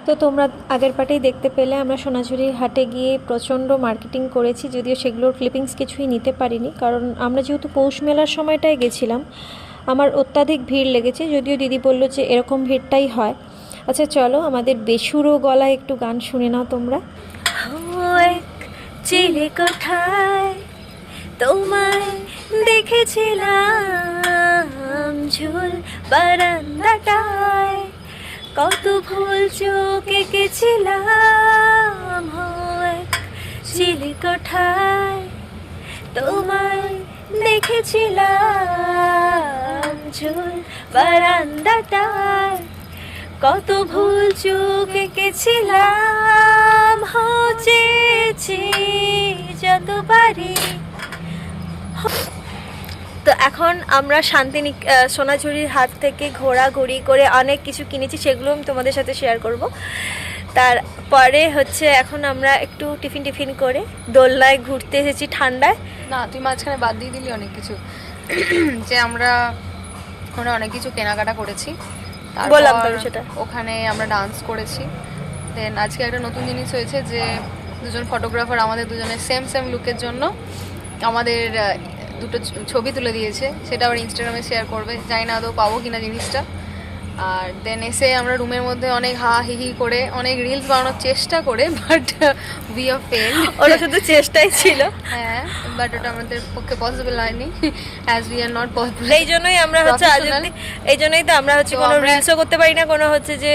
তো তোমরা আগের পার্টেই দেখতে পেলে আমরা সোনাঝুরির হাটে গিয়ে প্রচণ্ড মার্কেটিং করেছি, যদিও সেগুলোর ক্লিপিংস কিছুই নিতে পারিনি, কারণ আমরা যেহেতু পৌষ মেলার সময়টায় গেছিলাম আমার অত্যাধিক ভিড় লেগেছে। যদিও দিদি বললো যে এরকম ভিড়টাই হয়। আচ্ছা চলো আমাদের বেসুরো গলায় একটু গান শুনে নাও তোমরা। চিলে কোঠায় তোমায় দেখেছিলাম ঝুল বারান্দাটায়, কত ভুল চোখ এঁকেছিলাম। চিলে কোঠায় তোমায় দেখেছিলাম ঝুল বারান্দাটায়, কত ভুল চোখ এঁকেছিলাম। চেয়েছি যতবারই। তো এখন আমরা সোনাঝুরির হাট থেকে ঘোরাঘুরি করে অনেক কিছু কিনেছি, সেগুলো আমি তোমাদের সাথে শেয়ার করব। তারপরে হচ্ছে এখন আমরা একটু টিফিন করে দোলনায় ঘুরতে এসেছি ঠান্ডায়। না, তুই মাঝখানে বাদ দিয়ে দিলি অনেক কিছু। যে আমরা ওখানে অনেক কিছু কেনাকাটা করেছি, বললাম তো সেটা। ওখানে আমরা ডান্স করেছি। দেন আজকে একটা নতুন জিনিস হয়েছে যে দুজন ফটোগ্রাফার আমাদের দুজনের সেম লুকের জন্য আমাদের দুটো ছবি তুলে দিয়েছে, সেটা আবার ইনস্টাগ্রামে শেয়ার করবে। জানি না আদৌ পাবো কিনা জিনিসটা। আর দেন এসে আমরা রুমের মধ্যে অনেক হি করে অনেক রিলস বানানোর চেষ্টা করে, বাট উই আর ফেল। ওটা শুধু চেষ্টাই ছিল। হ্যাঁ, বাট ওটা আমাদের পক্ষে পসিবল হয়নি, as we are not possible. এই জন্যই আমরা হচ্ছে এই জন্যই তো আমরা হচ্ছে কোনো রিলসও করতে পারি না, কোনো হচ্ছে যে